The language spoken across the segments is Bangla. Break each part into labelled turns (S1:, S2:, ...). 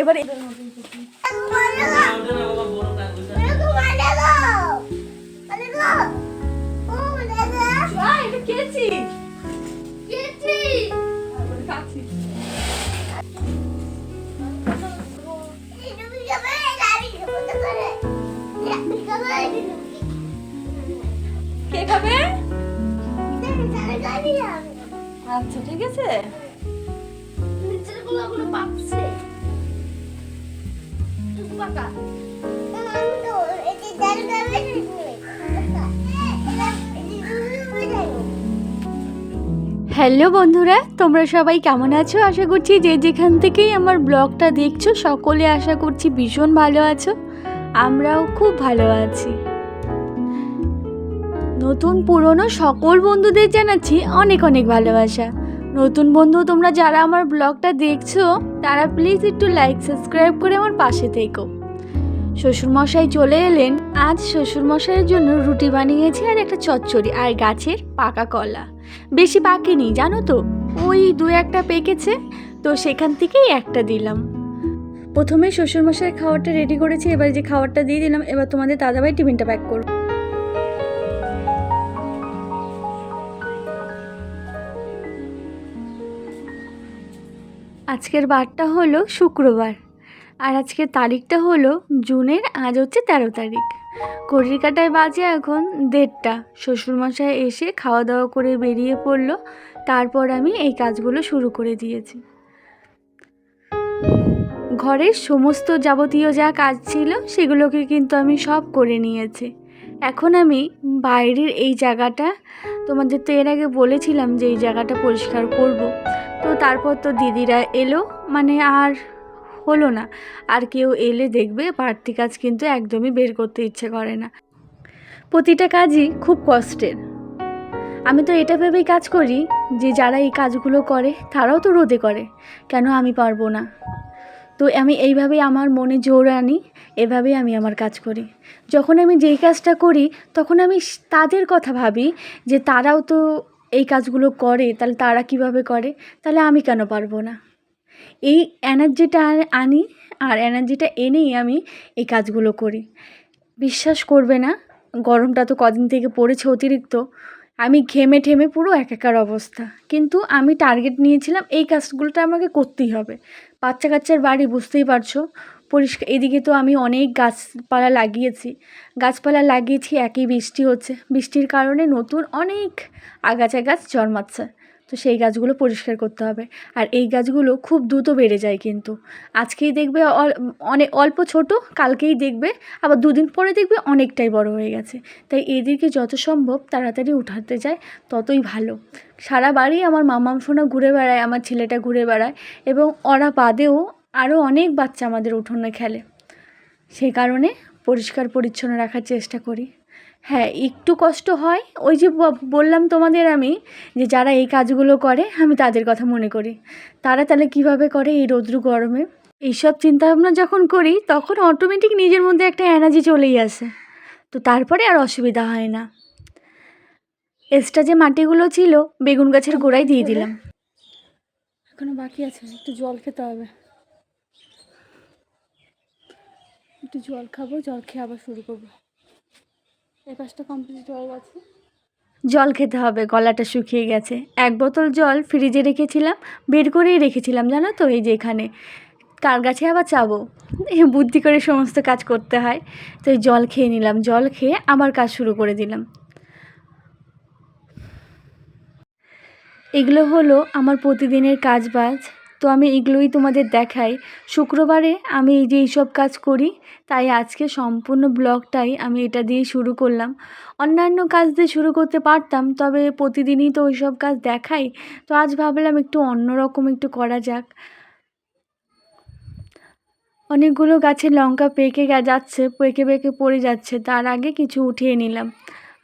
S1: এবারে কে খাবে? আচ্ছা ঠিক আছে। হ্যালো বন্ধুরা, তোমরা সবাই কেমন আছো? আশা করছি যে যেখান থেকেই আমার ব্লগটা দেখছো সকলে আশা করছি ভীষণ ভালো আছো। আমরাও খুব ভালো আছি। নতুন পুরনো সকল বন্ধুদের জানাচ্ছি অনেক অনেক ভালোবাসা। নতুন বন্ধু তোমরা যারা আমার ব্লগটা দেখছো তারা প্লিজ একটু লাইক সাবস্ক্রাইব করে আমার পাশে থেকো। শ্বশুরমশাই চলে এলেন। আজ শ্বশুরমশাইয়ের জন্য রুটি বানিয়েছি আর একটা চচ্চড়ি আর গাছের পাকা কলা। বেশি পাকেনি জানো তো, ওই দু একটা পেকেছে, তো সেখান থেকেই একটা দিলাম। প্রথমে শ্বশুরমশাইয়ের খাবারটা রেডি করেছি, এবার যে খাবারটা দিয়ে দিলাম। এবার তোমাদের দাদাভাই টিফিনটা প্যাক করব। আজকের বারটা হলো শুক্রবার আর আজকের তারিখটা হলো জুনের, আজ হচ্ছে 13 তারিখ। ঘড়ির কাঁটায় বাজে এখন 1:30। শ্বশুরমশাই এসে খাওয়া দাওয়া করে বেরিয়ে পড়লো, তারপর আমি এই কাজগুলো শুরু করে দিয়েছি। ঘরের সমস্ত যাবতীয় যা কাজ ছিল সেগুলোকে কিন্তু আমি সব করে নিয়েছি। এখন আমি বাইরের এই জায়গাটা, তোমাদের তো এর আগে বলেছিলাম যে এই জায়গাটা পরিষ্কার করব, তো তারপর তো দিদিরা এলো, মানে আর হলো না। আর কেউ এলে দেখবে বাড়তি কাজ কিন্তু একদমই বের করতে ইচ্ছে করে না। প্রতিটা কাজই খুব কষ্টের। আমি তো এটা ভেবেই কাজ করি যে যারা এই কাজগুলো করে তারাও তো রোদে করে, কেন আমি পারবো না? তো আমি এইভাবেই আমার মনে জোর আনি, এভাবেই আমি আমার কাজ করি। যখন আমি যেই কাজটা করি তখন আমি তাদের কথা ভাবি যে তারাও তো এই কাজগুলো করে, তাহলে তারা কিভাবে করে, তাহলে আমি কেন পারবো না? এই এনার্জিটা আনি আর এনার্জিটা এনেই আমি এই কাজগুলো করি। বিশ্বাস করবে না, গরমটা তো কদিন থেকে পড়েছে অতিরিক্ত, আমি ঘেমে ঠেমে পুরো একাকার অবস্থা। কিন্তু আমি টার্গেট নিয়েছিলাম এই কাজগুলোটা আমাকে করতেই হবে। বাচ্চা কাচ্চার বাড়ি, বুঝতেই পারছো, পরিষ্কার। এদিকে তো আমি অনেক গাছপালা লাগিয়েছি, একই বৃষ্টি হচ্ছে, বৃষ্টির কারণে নতুন অনেক আগাছা গাছ জন্মাচ্ছে, তো সেই গাছগুলো পরিষ্কার করতে হবে। আর এই গাছগুলো খুব দ্রুত বেড়ে যায়, কিন্তু আজকেই দেখবে অনেক অল্প ছোট, কালকেই দেখবে আবার দুদিন পরে দেখবে অনেকটাই বড় হয়ে গেছে। তাই এদেরকে যত সম্ভব তাড়াতাড়ি উঠাতে যায় ততই ভালো। সারা বাড়ি আমার মামাম সোনা ঘুরে বেড়ায়, আমার ছেলেটা ঘুরে বেড়ায়, এবং ওরা বাদেও আরও অনেক বাচ্চা আমাদের উঠোনে খেলে। সেই কারণে পরিষ্কার পরিচ্ছন্ন রাখার চেষ্টা করি। হ্যাঁ, একটু কষ্ট হয়, ওই যে বললাম তোমাদের আমি যে যারা এই কাজগুলো করে আমি তাদের কথা মনে করি। তারা তাহলে কিভাবে করে এই রৌদ্র গরমে? এইসব চিন্তাভাবনা যখন করি তখন অটোমেটিক নিজের মধ্যে একটা এনার্জি চলেই আসে, তো তারপরে আর অসুবিধা হয় না। এক্সট্রা যে মাটিগুলো ছিল বেগুন গাছের গোড়ায় দিয়ে দিলাম। এখনো বাকি আছে, একটু জল খেতে হবে, একটু জল খাবো, জল খেয়ে আবার শুরু করবো। এই কাজটা কমপ্লিট হয়ে গেছে, জল খেতে হবে, গলাটা শুকিয়ে গেছে। 1 বোতল জল ফ্রিজে রেখেছিলাম, বের করেই রেখেছিলাম জানো তো, এই যে এখানে। কার গাছে আবার চাবো, বুদ্ধি করে সমস্ত কাজ করতে হয়। তো এই জল খেয়ে নিলাম, জল খেয়ে আবার কাজ শুরু করে দিলাম। এগুলো হলো আমার প্রতিদিনের কাজ বাজ। তো আমি এগুলোই তোমাদের দেখাই। শুক্রবারে আমি এই যে এইসব কাজ করি, তাই আজকে সম্পূর্ণ ব্লগটাই আমি এটা দিয়ে শুরু করলাম। অন্যান্য কাজ দিয়ে শুরু করতে পারতাম, তবে প্রতিদিনই তো ওইসব কাজ দেখাই, তো আজ ভাবলাম একটু অন্যরকম একটু করা যাক। অনেকগুলো গাছের লঙ্কা পেকে যাচ্ছে, পেকে পেকে পড়ে যাচ্ছে, তার আগে কিছু উঠিয়ে নিলাম।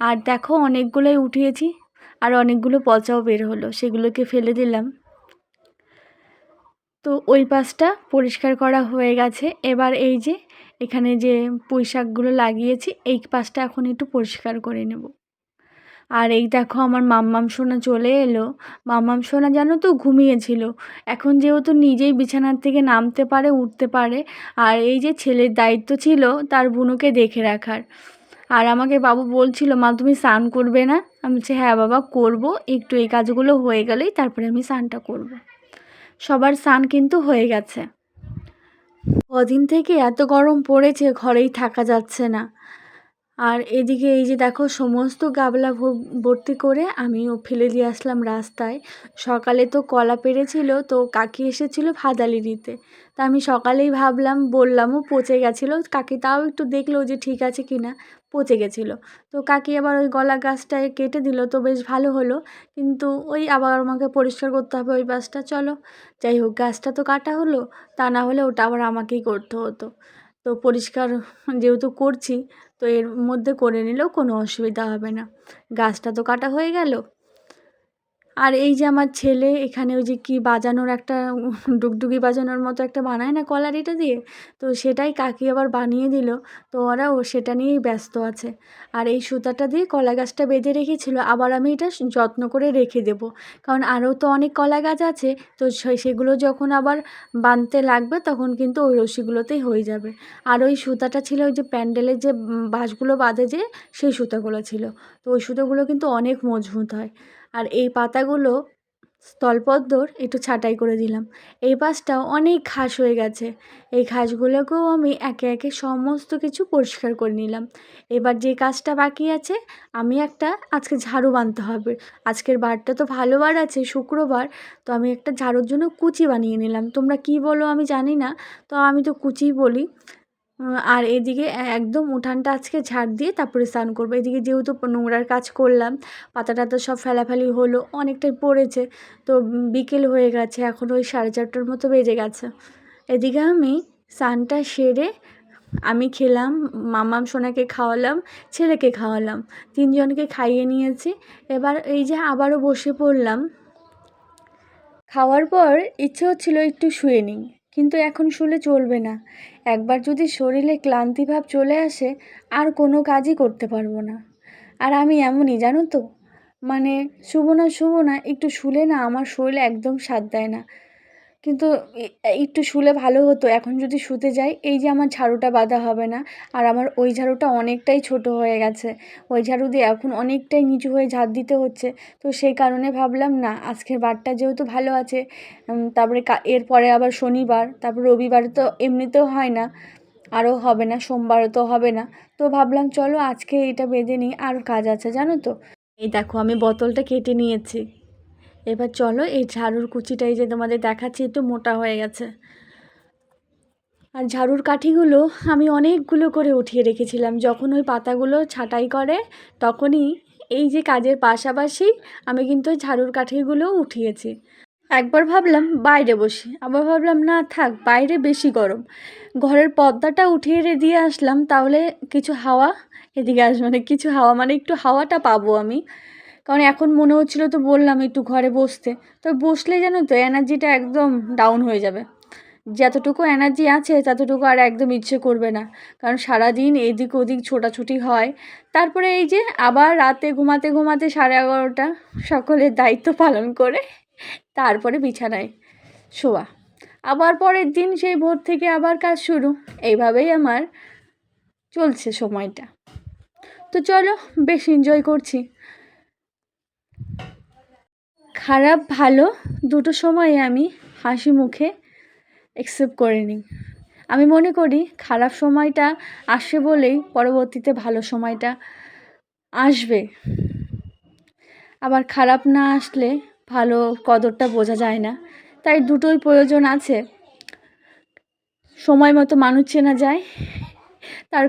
S1: আর দেখো অনেকগুলোই উঠিয়েছি, আর অনেকগুলো পচাও বের হলো, সেগুলোকে ফেলে দিলাম। তো ওই পাশটা পরিষ্কার করা হয়ে গেছে। এবার এই যে এখানে যে পুঁই শাকগুলো লাগিয়েছি, এই পাশটা এখন একটু পরিষ্কার করে নেব। আর এই দেখো আমার মাম্মাম সোনা চলে এলো। মাম্মাম সোনা জানো তো ঘুমিয়েছিল, এখন যেহেতু নিজেই বিছানার থেকে নামতে পারে, উঠতে পারে, আর এই যে ছেলের দায়িত্ব ছিল তার বুনুকে দেখে রাখার। আর আমাকে বাবু বলছিল, মা তুমি স্নান করবে না? আমি বলছি হ্যাঁ বাবা করব, একটু এই কাজগুলো হয়ে গেলেই তারপরে আমি স্নানটা করব। সবার স্নান কিন্তু হয়ে গেছে। কদিন থেকে এত গরম পড়েছে, ঘরেই থাকা যাচ্ছে না। আর এদিকে এই যে দেখো সমস্ত গাবলা ভর্তি করে আমিও ফেলে দিয়ে আসলাম রাস্তায়। সকালে তো কলা পেড়েছিল, তো কাকি এসেছিলো ভাদালি দিতে, তা আমি সকালেই ভাবলাম, বললামও পচে গেছিলো, কাকি তাও একটু দেখলো যে ঠিক আছে কি না, পচে গেছিলো। তো কাকি আবার ওই গলা গাছটায় কেটে দিল, তো বেশ ভালো হলো। কিন্তু ওই আবার আমাকে পরিষ্কার করতে হবে ওই গাছটা। চলো যাই হোক, গাছটা তো কাটা হলো, তা না হলে ওটা আবার আমাকেই করতে হতো। তো পরিষ্কার যেহেতু করছি, তো এর মধ্যে করে নিলেও কোনো অসুবিধা হবে না। গাছটা তো কাটা হয়ে গেল। আর এই যে আমার ছেলে এখানে ওই যে কি বাজানোর একটা ডুগডুগি বাজানোর মতো একটা বানায় না কলারিটা দিয়ে, তো সেটাই কাকি আবার বানিয়ে দিল। তো ওরাও সেটা নিয়েই ব্যস্ত আছে। আর এই সুতাটা দিয়ে কলা গাছটা বেঁধে রেখেছিল, আবার আমি এটা যত্ন করে রেখে দেব, কারণ আরও তো অনেক কলা গাছ আছে। তো সেগুলো যখন আবার বাঁধতে লাগবে তখন কিন্তু ওই রশিগুলোতেই হয়ে যাবে। আর ওই সুতাটা ছিল ওই যে প্যান্ডেলের যে বাঁশগুলো বাঁধে যে, সেই সুতাগুলো ছিল। তো ওই সুতোগুলো কিন্তু অনেক মজবুত হয়। আর এই পাতাগুলো স্থলপদ্মর একটু ছাঁটাই করে দিলাম। এই পাশটাও অনেক ঘাস হয়ে গেছে, এই ঘাসগুলোকেও আমি একে একে সমস্ত কিছু পরিষ্কার করে নিলাম। এবার যে কাজটা বাকি আছে, আমি একটা আজকে ঝাড়ু বানতে হবে। আজকের বারটা তো ভালো বার আছে, শুক্রবার, তো আমি একটা ঝাড়ুর জন্য কুচি বানিয়ে নিলাম। তোমরা কি বলো আমি জানি না, তো আমি তো কুচিই বলি। আর এদিকে একদম উঠানটা আজকে ঝাড় দিয়ে তারপরে স্নান করবো। এদিকে যেহেতু নোংরার কাজ করলাম, পাতা টাতা সব ফেলাফেলি হলো, অনেকটাই পড়েছে। তো বিকেল হয়ে গেছে, এখন ওই 4:30টার মতো বেজে গেছে। এদিকে আমি স্নানটা সেরে আমি খেলাম, মামাম সোনাকে খাওয়ালাম, ছেলেকে খাওয়ালাম, তিনজনকে খাইয়ে নিয়েছি। এবার এই যে আবারও বসে পড়লাম। খাওয়ার পর ইচ্ছে হচ্ছিল একটু শুয়ে নিই, কিন্তু এখন শুলে চলবে না। একবার যদি শরীরে ক্লান্তিভাব চলে আসে, আর কোনো কাজই করতে পারবো না। আর আমি এমনই জানো তো, মানে শুবো না একটু শুলে না আমার শরীরে একদম সাথ দেয় না। কিন্তু একটু শুলে ভালো হতো, এখন যদি শুতে যাই, এই যে আমার ঝাড়ুটা বাঁধা হবে না। আর আমার ওই ঝাড়ুটা অনেকটাই ছোট হয়ে গেছে, ওই ঝাড়ু দিয়ে এখন অনেকটাই নিচু হয়ে ঝাড় দিতে হচ্ছে। তো সেই কারণে ভাবলাম না, আজকের বারটা যেহেতু ভালো আছে, তারপরে এরপরে আবার শনিবার, তারপর রবিবার তো এমনিতেও হয় না, আরও হবে না, সোমবারও তো হবে না। তো ভাবলাম চলো আজকে এটা বেঁধে নিই, আরও কাজ আছে জানো তো। এই দেখো আমি বোতলটা কেটে নিয়েছি। এবার চলো এই ঝাড়ুর কুচিটাই যে তোমাদের দেখাচ্ছি, একটু মোটা হয়ে গেছে। আর ঝাড়ুর কাঠিগুলো আমি অনেকগুলো করে উঠিয়ে রেখেছিলাম, যখন ওই পাতাগুলো ছাঁটাই করে তখনই এই যে কাজের পাশাপাশি আমি কিন্তু ওই ঝাড়ুর কাঠিগুলোও উঠিয়েছি। একবার ভাবলাম বাইরে বসি, আবার ভাবলাম না থাক, বাইরে বেশি গরম, ঘরের পর্দাটা উঠিয়ে দিয়ে আসলাম, তাহলে কিছু হাওয়া এদিকে আসবে, মানে কিছু হাওয়া মানে একটু হাওয়াটা পাবো আমি। কারণ এখন মনে হচ্ছিলো, তো বললাম একটু ঘরে বসতে, তো বসলে জানো তো এনার্জিটা একদম ডাউন হয়ে যাবে। যতটুকু এনার্জি আছে ততটুকু আর একদম ইচ্ছে করবে না, কারণ সারাদিন এদিক ওদিক ছোটাছুটি হয়। তারপরে এই যে আবার রাতে ঘুমাতে ঘুমাতে 11:30, সকলের দায়িত্ব পালন করে তারপরে বিছানায় শোয়া, আবার পরের দিন সেই ভোর থেকে আবার কাজ শুরু। এইভাবেই আমার চলছে সময়টা। তো চলো, বেশ এনজয় করছি। খারাপ ভালো দুটো সময়ে আমি হাসি মুখে অ্যাকসেপ্ট করে নিই। আমি মনে করি খারাপ সময়টা আসে বলেই পরবর্তীতে ভালো সময়টা আসবে। আবার খারাপ না আসলে ভালো কদরটা বোঝা যায় না। তাই দুটোই প্রয়োজন আছে। সময় মতো মানুষ চেনা যায়, তার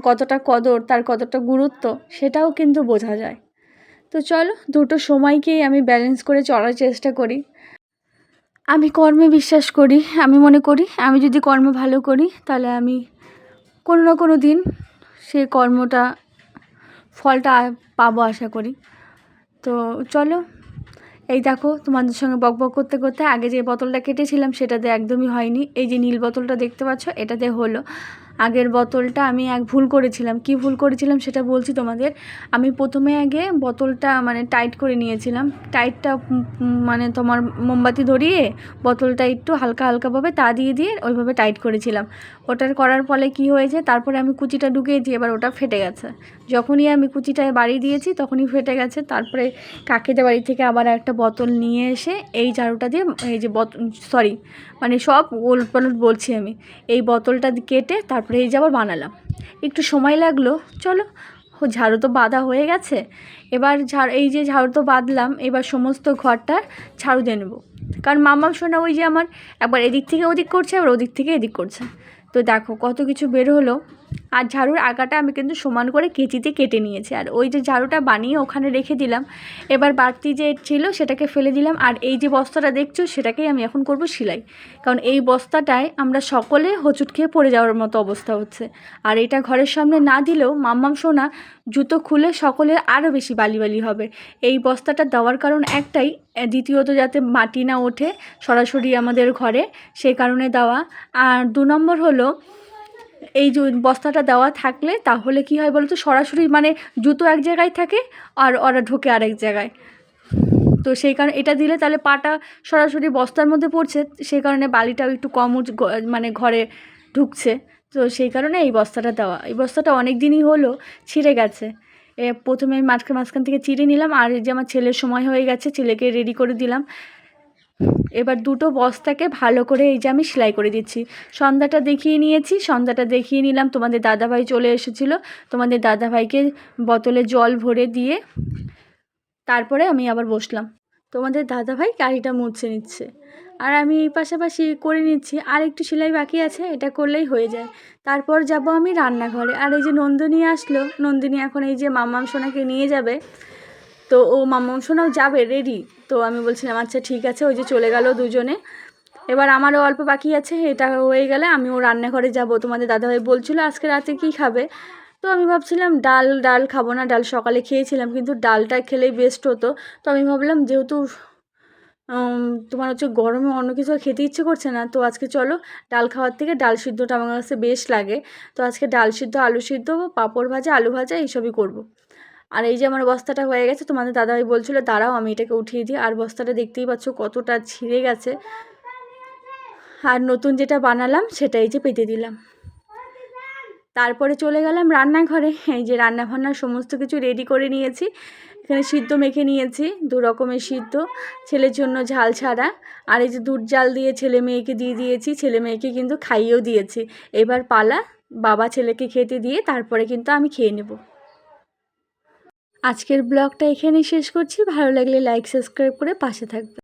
S1: কতটা কদর, তার কতটা গুরুত্ব সেটাও কিন্তু বোঝা যায়। তো চলো দুটো সময়কেই আমি ব্যালেন্স করে চলার চেষ্টা করি। আমি কর্মে বিশ্বাস করি। আমি মনে করি আমি যদি কর্ম ভালো করি তাহলে আমি কোনো না কোনো দিন সেই কর্মটা ফলটা পাবো আশা করি। তো চলো, এই দেখো তোমাদের সঙ্গে বকবক করতে করতে আগে যে বোতলটা কেটেছিলাম সেটাতে একদমই হয়নি। এই যে নীল বোতলটা দেখতে পাচ্ছ এটাতে হলো। আগের বোতলটা আমি ভুল করেছিলাম। কি ভুল করেছিলাম সেটা বলছি তোমাদের। আমি প্রথমে আগে বোতলটা টাইট করে নিয়েছিলাম। টাইটটা মানে তোমার মোমবাতি ধরিয়ে বোতলটা একটু হালকা হালকাভাবে তা দিয়ে ওইভাবে টাইট করেছিলাম। ওটার করার ফলে কি হয়েছে, তারপরে আমি কুচিটা ঢুকিয়েছি, এবার ওটা ফেটে গেছে। যখনই আমি কুচিটায় বাড়ি দিয়েছি তখনই ফেটে গেছে। তারপরে কাকিদের বাড়ি থেকে আবার একটা বোতল নিয়ে এসে এই ঝাড়ুটা দিয়ে এই যে সব ওলট পালট বলছি আমি, এই বোতলটা কেটে তারপরে এই যে আবার বানালাম। একটু সময় লাগলো। চলো, ঝাড়ু তো বাঁধা হয়ে গেছে। এবার এই যে ঝাড়ু তো বাঁধলাম, এবার সমস্ত ঘরটা ঝাড়ু দিয়ে নেবো। কারণ মাম্মাম সোনা ওই যে আমার একবার এদিক থেকে ওদিক করছে, আবার ওদিক থেকে এদিক করছে। তো দেখো কত কিছু বের হলো। আর ঝাড়ুর আগাটা আমি কিন্তু সমান করে কেচিতে কেটে নিয়েছি। আর ওই যে ঝাড়ুটা বানিয়ে ওখানে রেখে দিলাম। এবার বাড়তি যে ছিল সেটাকে ফেলে দিলাম। আর এই যে বস্তাটা দেখছো সেটাকেই আমি এখন করব সেলাই। কারণ এই বস্তাটায় আমরা সকলে হোঁচট খেয়ে পড়ে যাওয়ার মতো অবস্থা হচ্ছে। আর এটা ঘরের সামনে না দিলেও মাম্মাম সোনা জুতো খুলে সকলের আরও বেশি বালি হবে। এই বস্তাটা দেওয়ার কারণ একটাই, দ্বিতীয়ত যাতে মাটি না ওঠে সরাসরি আমাদের ঘরে, সেই কারণে দেওয়া। আর 2 নম্বর হলো এই যে বস্তাটা দেওয়া থাকলে তাহলে কি হয় বলো তো, সরাসরি জুতো এক জায়গায় থাকে আর ওরা ঢোকে আরেক জায়গায়। তো সেই কারণে এটা দিলে তাহলে পাটা সরাসরি বস্তার মধ্যে পড়ছে, সেই কারণে বালিটাও একটু কম ঘরে ঢুকছে। তো সেই কারণে এই বস্তাটা দেওয়া। এই বস্তাটা অনেক দিনই হলো ছিঁড়ে গেছে। প্রথমে আমি মাঝখান থেকে চিড়ে নিলাম। আর এই যে আমার ছেলের সময় হয়ে গেছে, ছেলেকে রেডি করে দিলাম। এবার দুটো বস্তাকে ভালো করে এই যে আমি সেলাই করে দিচ্ছি। সন্ধ্যাটা দেখিয়ে নিয়েছি, সন্ধ্যাটা দেখিয়ে নিলাম। তোমাদের দাদাভাই চলে এসেছিলো, তোমাদের দাদাভাইকে বোতলে জল ভরে দিয়ে তারপরে আমি আবার বসলাম। তোমাদের দাদাভাই গাড়িটা মুছে নিচ্ছে আর আমি এই পাশাপাশি করে নিচ্ছি। আর একটু সেলাই বাকি আছে, এটা করলেই হয়ে যায়। তারপর যাব আমি রান্নাঘরে। আর এই যে নন্দিনী আসলো, নন্দিনী এখন এই যে মাম্মাম সোনাকে নিয়ে যাবে। তো ও মাম্মাম সোনাও যাবে রেডি। তো আমি বলছিলাম আচ্ছা ঠিক আছে, ওই যে চলে গেল দুজনে। এবার আমারও অল্প বাকি আছে, এটা হয়ে গেলে আমিও রান্নাঘরে যাব। তোমাদের দাদাভাই বলছিল আজকে রাতে কী খাবে। তো আমি ভাবছিলাম ডাল খাবো না, ডাল সকালে খেয়েছিলাম, কিন্তু ডালটা খেলেই বেস্ট হতো। তো আমি ভাবলাম যেহেতু তোমার হচ্ছে গরমে অন্য কিছু খেতে ইচ্ছে করছে না, তো আজকে চলো ডাল খাওয়ার থেকে ডাল সিদ্ধটা আমার কাছে বেশ লাগে। তো আজকে ডাল সিদ্ধ, আলু সিদ্ধ, পাঁপড় ভাজা, আলু ভাজা এইসবই করব। আর এই যে আমার বস্তাটা হয়ে গেছে, তোমাদের দাদাভাই বলছিল দাঁড়াও আমি এটাকে উঠিয়ে দিই। আর বস্তাটা দেখতেই পাচ্ছ কতটা ছিঁড়ে গেছে। আর নতুন যেটা বানালাম সেটা এই যে পেতে দিলাম। তারপরে চলে গেলাম রান্নাঘরে। এই যে রান্নাবান্নার সমস্ত কিছু রেডি করে নিয়েছি। এখানে সিদ্ধ মেখে নিয়েছি, 2 রকমের সিদ্ধ, ছেলের জন্য ঝাল ছাড়া। আর এই যে দুধ জাল দিয়ে ছেলে মেয়েকে দিয়ে দিয়েছি, ছেলে মেয়েকে কিন্তু খাইয়েও দিয়েছি। এবার পালা বাবা ছেলেকে খেতে দিয়ে তারপরে কিন্তু আমি খেয়ে নেব। আজকের ব্লগটা এখানেই শেষ করছি। ভালো লাগলে লাইক সাবস্ক্রাইব করে পাশে থাকবে।